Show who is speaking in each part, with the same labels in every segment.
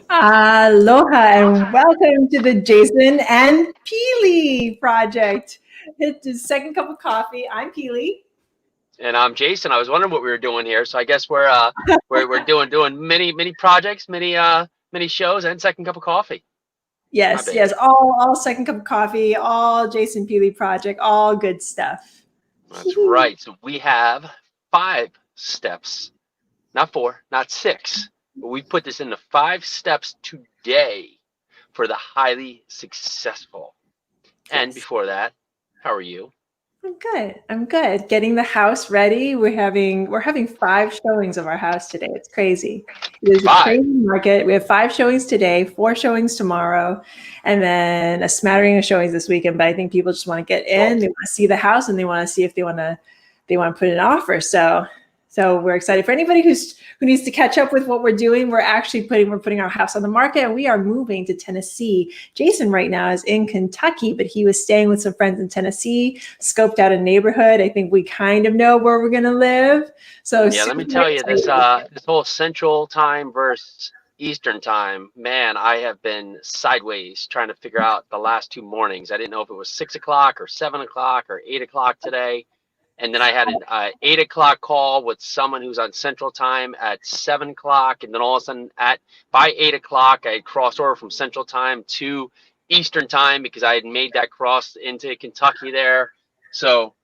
Speaker 1: Aloha and welcome to the Jason and Pili project. It's the second cup of coffee. I'm Pili.
Speaker 2: And I'm Jason. I was wondering what we were doing here. So I guess we're doing many projects, many shows, and second cup of coffee. My
Speaker 1: Yes,
Speaker 2: bad.
Speaker 1: yes, all second cup of coffee, all Jason Pili project, all good stuff.
Speaker 2: That's right. So we have 5 steps, not 4, not 6, but we put this into 5 steps today for the highly successful. And
Speaker 1: Yes.
Speaker 2: before that, how are you?
Speaker 1: I'm good. I'm good. Getting the house ready. We're having 5 showings of our house today. It's crazy. It is a
Speaker 2: 5.
Speaker 1: crazy market. We have 5 showings today, 4 showings tomorrow, and then a smattering of showings this weekend. But I think people just want to get in. They want to see the house and they want to see if they want to put an offer. So we're excited for anybody who needs to catch up with what we're doing. We're putting our house on the market and we are moving to Tennessee. Jason right now is in Kentucky, but he was staying with some friends in Tennessee, scoped out a neighborhood. I think we kind of know where we're going to live. So
Speaker 2: Yeah, let
Speaker 1: super
Speaker 2: me tell you this
Speaker 1: excited.
Speaker 2: this whole Central Time versus Eastern Time, man, I have been sideways trying to figure out the last 2 mornings. I didn't know if it was 6 o'clock or 7 o'clock or 8 o'clock today. And then I had an 8 o'clock call with someone who's on Central Time at 7 o'clock, and then all of a sudden at by 8 o'clock I had crossed over from Central Time to Eastern Time because I had made that cross into Kentucky there. So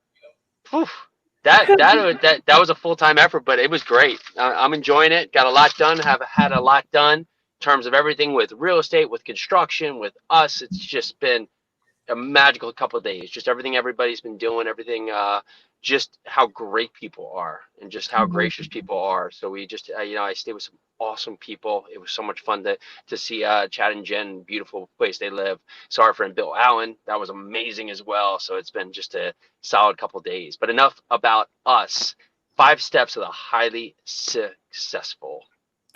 Speaker 2: whew, that was a full time effort, but it was great. I'm enjoying it. Got a lot done. Have had a lot done in terms of everything with real estate, with construction, with us. It's just been a magical couple of days. Just everything everybody's been doing, everything. Just how great people are, and just how gracious people are. So we just, I stayed with some awesome people. It was so much fun to see Chad and Jen, beautiful place they live. Saw our friend Bill Allen. That was amazing as well. So it's been just a solid couple of days. But enough about us. 5 steps of the highly successful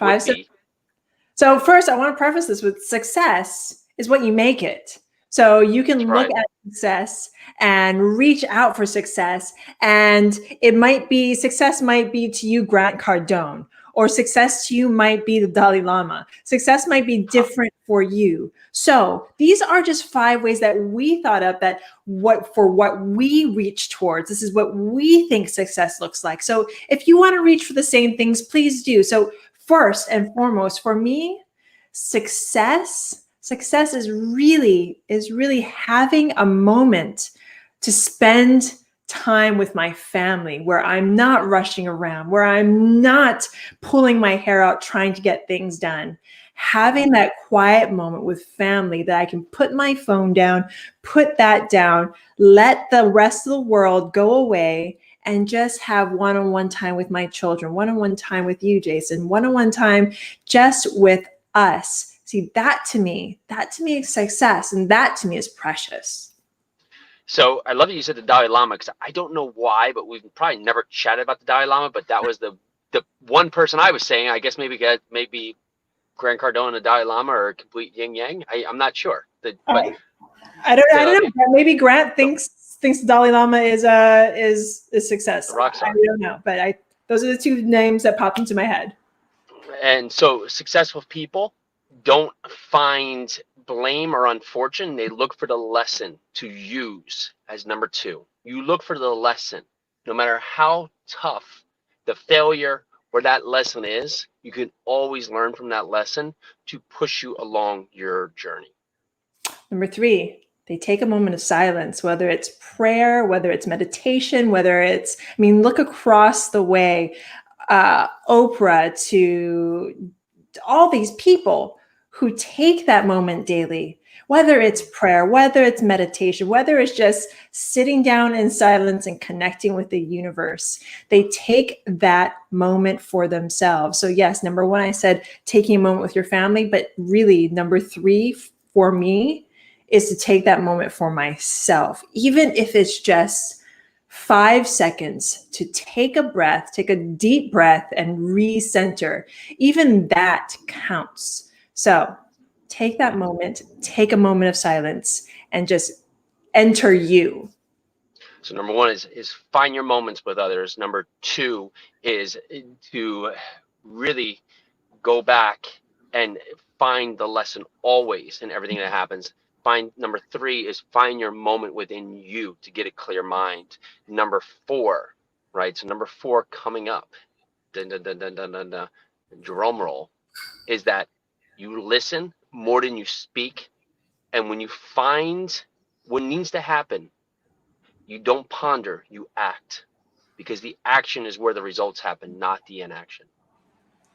Speaker 2: would
Speaker 1: Five steps.
Speaker 2: be.
Speaker 1: So first, I want to preface this with success is what you make it. So you
Speaker 2: That's
Speaker 1: can look
Speaker 2: right.
Speaker 1: at success and reach out for success. And success might be to you Grant Cardone, or success to you might be the Dalai Lama. Success might be
Speaker 2: Huh.
Speaker 1: different for you. So these are just 5 ways that we thought of that what we reach towards. This is what we think success looks like. So if you want to reach for the same things, please do. So first and foremost, for me, success is really having a moment to spend time with my family where I'm not rushing around, where I'm not pulling my hair out trying to get things done. Having that quiet moment with family that I can put my phone down, put that down, let the rest of the world go away and just have one-on-one time with my children, one-on-one time with you, Jason, one-on-one time just with us. See, that to me is success, and that to me is precious.
Speaker 2: So I love that you said the Dalai Lama because I don't know why, but we've probably never chatted about the Dalai Lama. But that was the one person I was saying. I guess maybe Grant Cardone and the Dalai Lama are a complete yin yang. I'm not sure. But
Speaker 1: I don't
Speaker 2: the
Speaker 1: know. Maybe Grant
Speaker 2: the,
Speaker 1: thinks Dalai Lama is
Speaker 2: the
Speaker 1: success.
Speaker 2: rock
Speaker 1: I
Speaker 2: star.
Speaker 1: don't know, but I those are the two names that popped into my head.
Speaker 2: And so successful people don't find blame or unfortunate. They look for the lesson to use as number two. You look for the lesson. No matter how tough the failure or that lesson is, you can always learn from that lesson to push you along your journey.
Speaker 1: Number 3, they take a moment of silence, whether it's prayer, whether it's meditation, look across the way, Oprah to all these people who take that moment daily, whether it's prayer, whether it's meditation, whether it's just sitting down in silence and connecting with the universe. They take that moment for themselves. So, yes, number 1, I said taking a moment with your family, but really, number 3 for me is to take that moment for myself, even if it's just 5 seconds to take a breath, take a deep breath and recenter. Even that counts. So take that moment, take a moment of silence, and just enter you.
Speaker 2: So number one is find your moments with others. Number two is to really go back and find the lesson always in everything that happens. Number 3 is find your moment within you to get a clear mind. Number 4, right? So number 4 coming up, dun, dun, dun, dun, dun, dun, dun, drum roll, is that you listen more than you speak. And when you find what needs to happen, you don't ponder, you act. Because the action is where the results happen, not the inaction.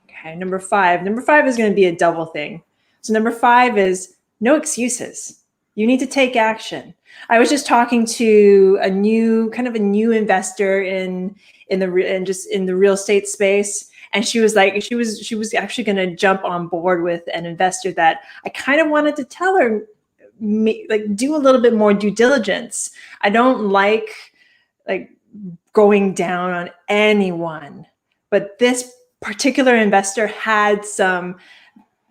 Speaker 1: Okay, number 5. Number 5 is going to be a double thing. So number 5 is no excuses. You need to take action. I was just talking to a new investor in the real estate space, and she was like, she was actually going to jump on board with an investor that I kind of wanted to tell her, like, do a little bit more due diligence. I don't like going down on anyone, but this particular investor had some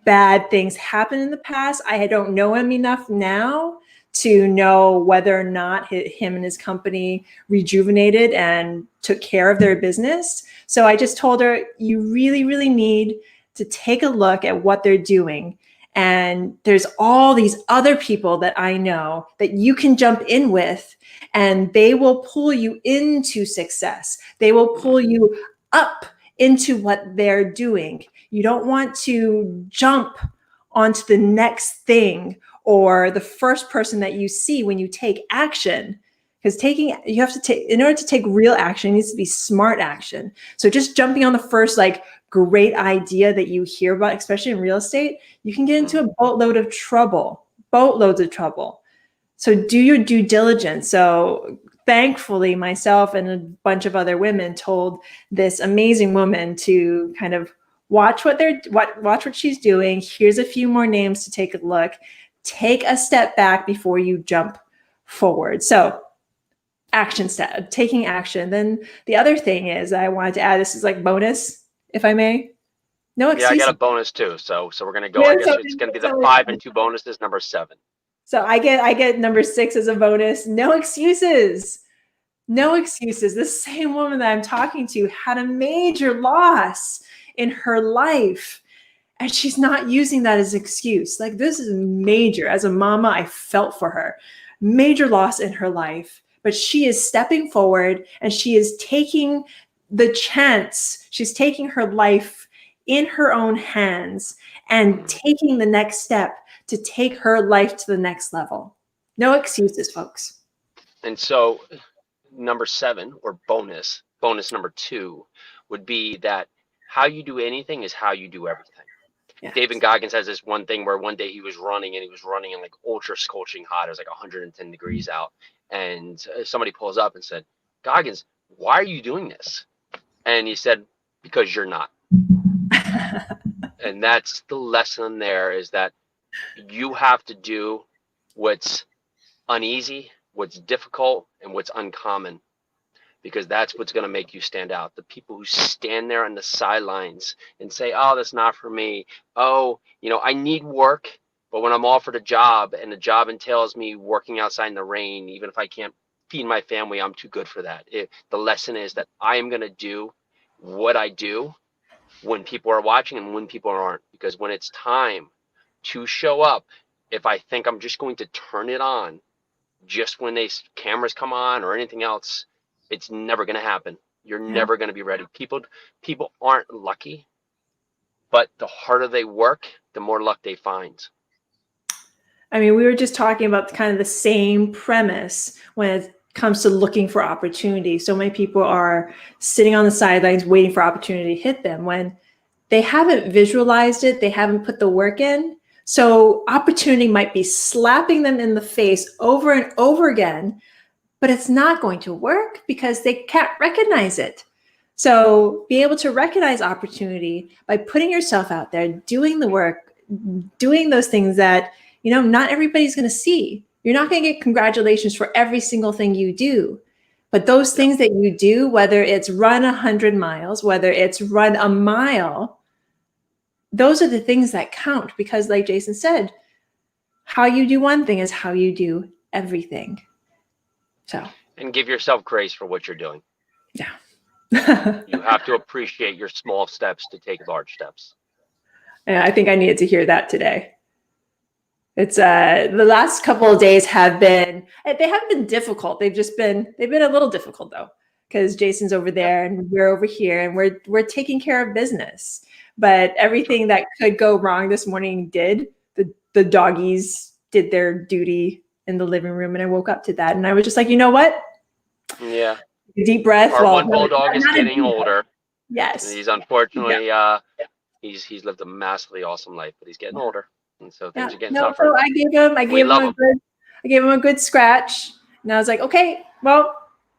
Speaker 1: bad things happen in the past. I don't know him enough now to know whether or not him and his company rejuvenated and took care of their business. So I just told her, you really, really need to take a look at what they're doing. And there's all these other people that I know that you can jump in with, and they will pull you into success. They will pull you up into what they're doing. You don't want to jump onto the next thing or the first person that you see when you take action. Because in order to take real action, it needs to be smart action. So just jumping on the first great idea that you hear about, especially in real estate, you can get into a boatloads of trouble. So do your due diligence. So thankfully, myself and a bunch of other women told this amazing woman to kind of watch what she's doing. Here's a few more names to take a look. Take a step back before you jump forward. So action step, taking action. Then the other thing is I wanted to add, this is like bonus, if I may. No excuses.
Speaker 2: Yeah, I got a bonus too. So we're gonna go. I guess it's gonna be the 5 and 2 bonuses, number 7.
Speaker 1: So I get number 6 as a bonus. No excuses. No excuses. This same woman that I'm talking to had a major loss in her life, and she's not using that as an excuse. Like, this is major. As a mama, I felt for her. Major loss in her life, but she is stepping forward and she is taking the chance. She's taking her life in her own hands and taking the next step to take her life to the next level. No excuses, folks.
Speaker 2: And so number 7, or bonus number 2, would be that how you do anything is how you do everything. Yes. David Goggins has this one thing where one day he was running in like ultra scorching hot. It was like 110 degrees out. And somebody pulls up and said, Goggins, why are you doing this? And he said, because you're not. And that's the lesson there, is that you have to do what's uneasy, what's difficult, and what's uncommon, because that's what's going to make you stand out. The people who stand there on the sidelines and say, oh, that's not for me. Oh, I need work, but when I'm offered a job and the job entails me working outside in the rain, even if I can't feed my family, I'm too good for that. The lesson is that I am going to do what I do when people are watching and when people aren't, because when it's time to show up, if I think I'm just going to turn it on just when cameras come on or anything else, it's never going to happen. You're never going to be ready. People aren't lucky, but the harder they work, the more luck they find.
Speaker 1: I mean, we were just talking about kind of the same premise when it comes to looking for opportunity. So many people are sitting on the sidelines waiting for opportunity to hit them when they haven't visualized it, they haven't put the work in. So opportunity might be slapping them in the face over and over again, but it's not going to work because they can't recognize it. So be able to recognize opportunity by putting yourself out there, doing the work, doing those things that, not everybody's going to see. You're not going to get congratulations for every single thing you do. But those things that you do, whether it's run 100 miles, whether it's run a mile, those are the things that count, because like Jason said, how you do one thing is how you do everything. So.
Speaker 2: And give yourself grace for what you're doing.
Speaker 1: Yeah.
Speaker 2: You have to appreciate your small steps to take large steps.
Speaker 1: And I think I needed to hear that today. It's the last couple of days have been, they haven't been difficult. They've been a little difficult though, because Jason's over there and we're over here and we're taking care of business. But everything that could go wrong this morning did. The doggies did their duty in the living room, and I woke up to that, and I was just like, you know what?
Speaker 2: Yeah.
Speaker 1: Deep breath.
Speaker 2: Our one bulldog is getting older.
Speaker 1: Yes.
Speaker 2: He's unfortunately he's lived a massively awesome life, but he's getting older, and so things are getting tougher.
Speaker 1: So I gave him a good scratch, and I was like, okay, well,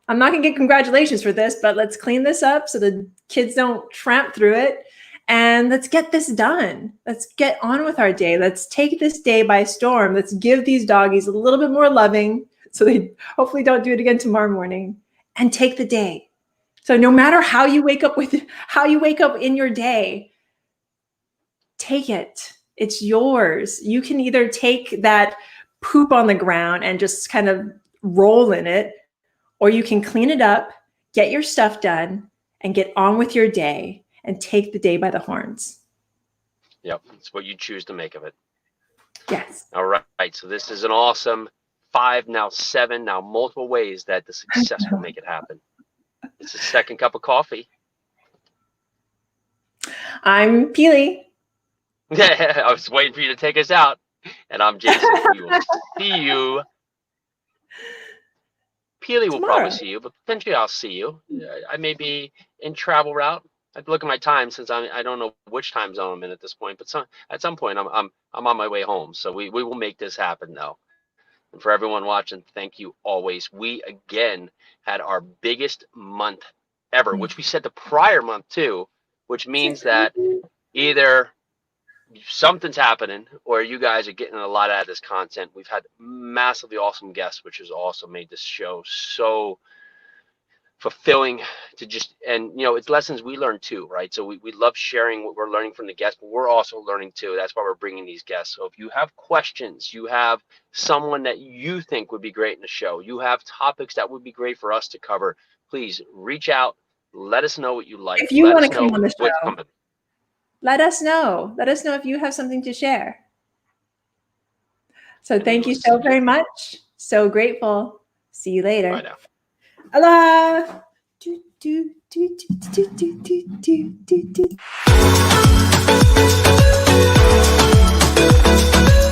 Speaker 1: I'm not gonna get congratulations for this, but let's clean this up so the kids don't tramp through it, and let's get this done. Let's get on with our day. Let's take this day by storm. Let's give these doggies a little bit more loving, so they hopefully don't do it again tomorrow morning, and take the day. So no matter how you wake up in your day, take it. It's yours. You can either take that poop on the ground and just kind of roll in it, or you can clean it up, get your stuff done, and get on with your day and take the day by the horns.
Speaker 2: Yep, it's what you choose to make of it.
Speaker 1: Yes.
Speaker 2: All right. So this is an awesome 5, now 7, now multiple ways that the success will make it happen. It's a second cup of coffee.
Speaker 1: I'm Pili.
Speaker 2: I was waiting for you to take us out. And I'm Jason. We will see you. Pili will probably see you, but potentially I'll see you. I may be in travel route. I have to look at my time since I don't know which time zone I'm in at this point. But at some point I'm on my way home. So we will make this happen though. And for everyone watching, thank you always. We again had our biggest month ever, which we said the prior month too, which means that either something's happening or you guys are getting a lot out of this content. We've had massively awesome guests, which has also made this show so fulfilling to just, and you know, it's lessons we learn too, right? So we love sharing what we're learning from the guests, but we're also learning too. That's why we're bringing these guests. So if you have questions, you have someone that you think would be great in the show, you have topics that would be great for us to cover, please reach out. Let us know what you like.
Speaker 1: If you want to come on the show, let us know. Let us know if you have something to share. So thank you so very much. So grateful. See you later.
Speaker 2: Bye now.
Speaker 1: Allah. Do.